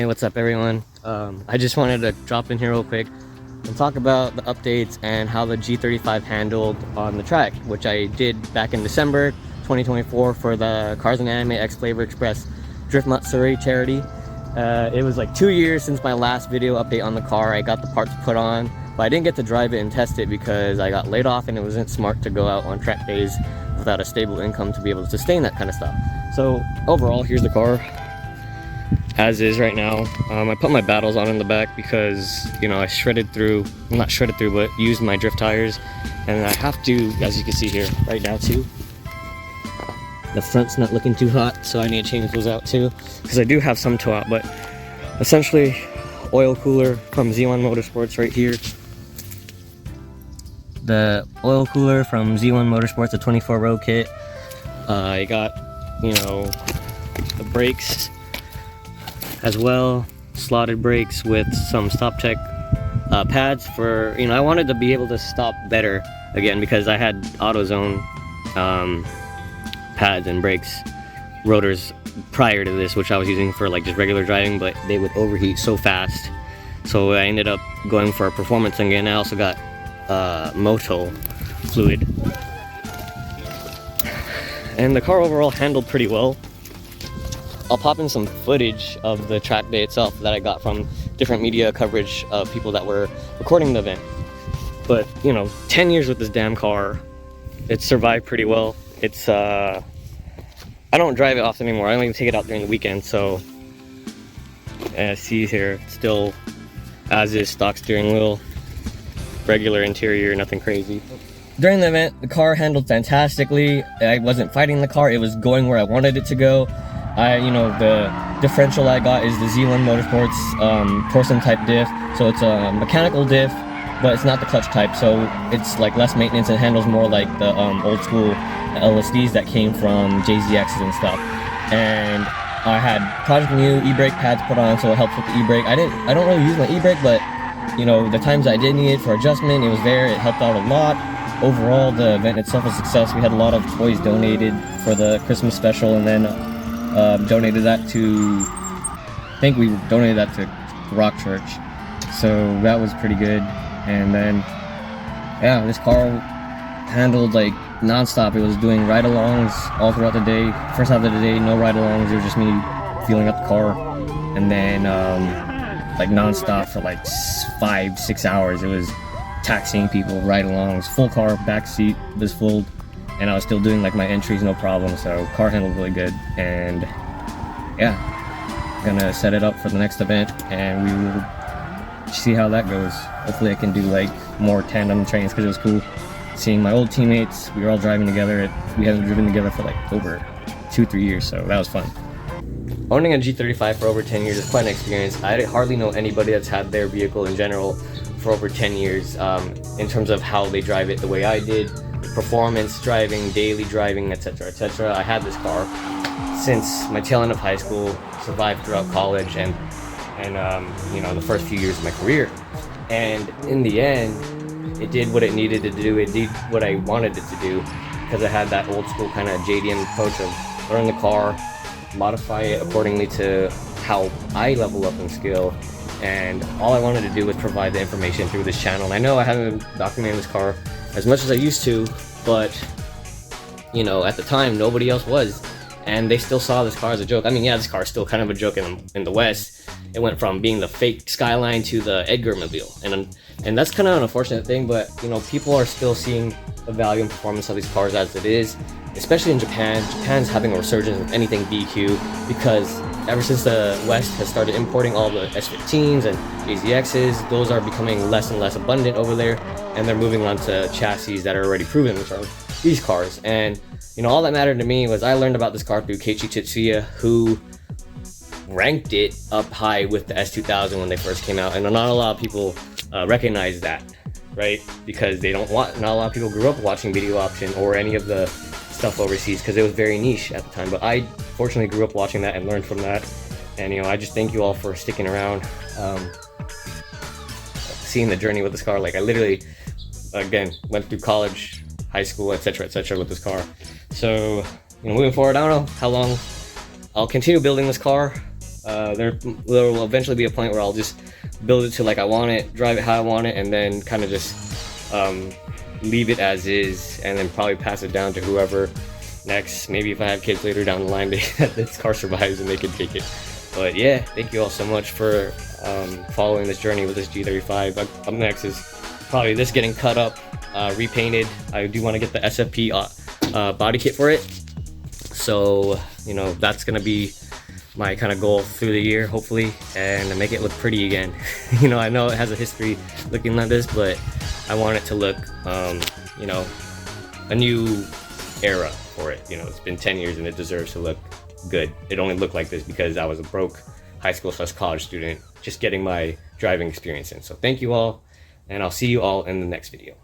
Hey, what's up everyone? I just wanted to drop in here real quick and talk about the updates and how the G35 handled on the track, which I did back in December 2024 for the Cars and Anime X Flavor Express Drift Matsuri charity. It was like 2 years since my last video update on the car. I got the parts put on, but I didn't get to drive it and test it because I got laid off and it wasn't smart to go out on track days without a stable income to be able to sustain that kind of stuff. So overall, here's the car as is right now. I put my battles on in the back because, you know, I not shredded through, but used my drift tires, and I have to, as you can see here right now too, the front's not looking too hot, so I need to change those out too, because I do have some toe out. But essentially, oil cooler from Z1 Motorsports right here. The oil cooler from Z1 Motorsports, the 24 row kit. I got, you know, the brakes as well, slotted brakes with some Stop Tech pads for, you know, I wanted to be able to stop better again because I had AutoZone pads and brakes rotors prior to this, which I was using for like just regular driving, but they would overheat so fast. So I ended up going for a performance again. I also got Moto fluid, and the car overall handled pretty well. I'll pop in some footage of the track day itself that I got from different media coverage of people that were recording the event. But, you know, 10 years with this damn car, it's survived pretty well. It's, I don't drive it often anymore. I only take it out during the weekend, so, see here, still as is, stock steering wheel, regular interior, nothing crazy. During the event, the car handled fantastically. I wasn't fighting the car, it was going where I wanted it to go. You know, the differential I got is the Z1 Motorsports Torsen type diff, so it's a mechanical diff, but it's not the clutch type, so it's like less maintenance and handles more like the old school LSDs that came from JZXs and stuff. And I had Project New e-brake pads put on, so it helps with the e-brake. I don't really use my e-brake, but you know, the times I did need it for adjustment, it was there. It helped out a lot. Overall, the event itself was a success. We had a lot of toys donated for the Christmas special, and then donated that to, I think we donated that to Rock Church, so that was pretty good. And then, yeah, this car handled like non-stop. It was doing ride-alongs all throughout the day. First half of the day, no ride-alongs. It was just me feeling up the car, and then like non-stop for like 5-6 hours. It was taxiing people, ride-alongs, full car, back seat was full. And I was still doing like my entries, no problem. So car handled really good, and yeah, gonna set it up for the next event, and we will see how that goes. Hopefully I can do like more tandem trains, because it was cool seeing my old teammates. We were all driving together. We hadn't driven together for like over 2-3 years, so that was fun. Owning a G35 for over 10 years is quite an experience. I hardly know anybody that's had their vehicle in general for over 10 years in terms of how they drive it the way I did. Performance driving, daily driving, etc., etc. I had this car since my tail end of high school, survived throughout college, and you know, the first few years of my career. And in the end, it did what it needed to do. It did what I wanted it to do, because I had that old school kind of JDM approach of learn the car, modify it accordingly to how I level up in skill. And all I wanted to do was provide the information through this channel. And I know I haven't documented this car as much as I used to, but you know, at the time nobody else was, and they still saw this car as a joke. I mean, yeah, this car is still kind of a joke in the West. It went from being the fake Skyline to the Edgar Mobile, and that's kind of an unfortunate thing. But you know, people are still seeing the value and performance of these cars as it is, especially in Japan. Japan's having a resurgence with anything BQ, because ever since the West has started importing all the S15s and AZXs, those are becoming less and less abundant over there, and they're moving on to chassis that are already proven, which are these cars. And you know, all that mattered to me was I learned about this car through Keiichi Tetsuya, who ranked it up high with the S2000 when they first came out, and not a lot of people recognize that, right? Because not a lot of people grew up watching Video Option or any of the stuff overseas, because it was very niche at the time. But I fortunately grew up watching that and learned from that, and you know, I just thank you all for sticking around, seeing the journey with this car. Like, I literally, again, went through college, high school, etc., etc. with this car. So, you know, moving forward, I don't know how long I'll continue building this car. There will eventually be a point where I'll just build it to like I want it, drive it how I want it, and then kind of just leave it as is, and then probably pass it down to whoever next. Maybe if I have kids later down the line, this car survives and they can take it. But yeah, thank you all so much for following this journey with this G35. Up next is probably this getting cut up, repainted. I do want to get the SFP body kit for it. So, you know, that's going to be my kind of goal through the year, hopefully, and to make it look pretty again. You know, I know it has a history looking like this, but I want it to look, you know, a new era for it. You know, it's been 10 years and it deserves to look good. It only looked like this because I was a broke high school / college student just getting my driving experience in. So thank you all, and I'll see you all in the next video.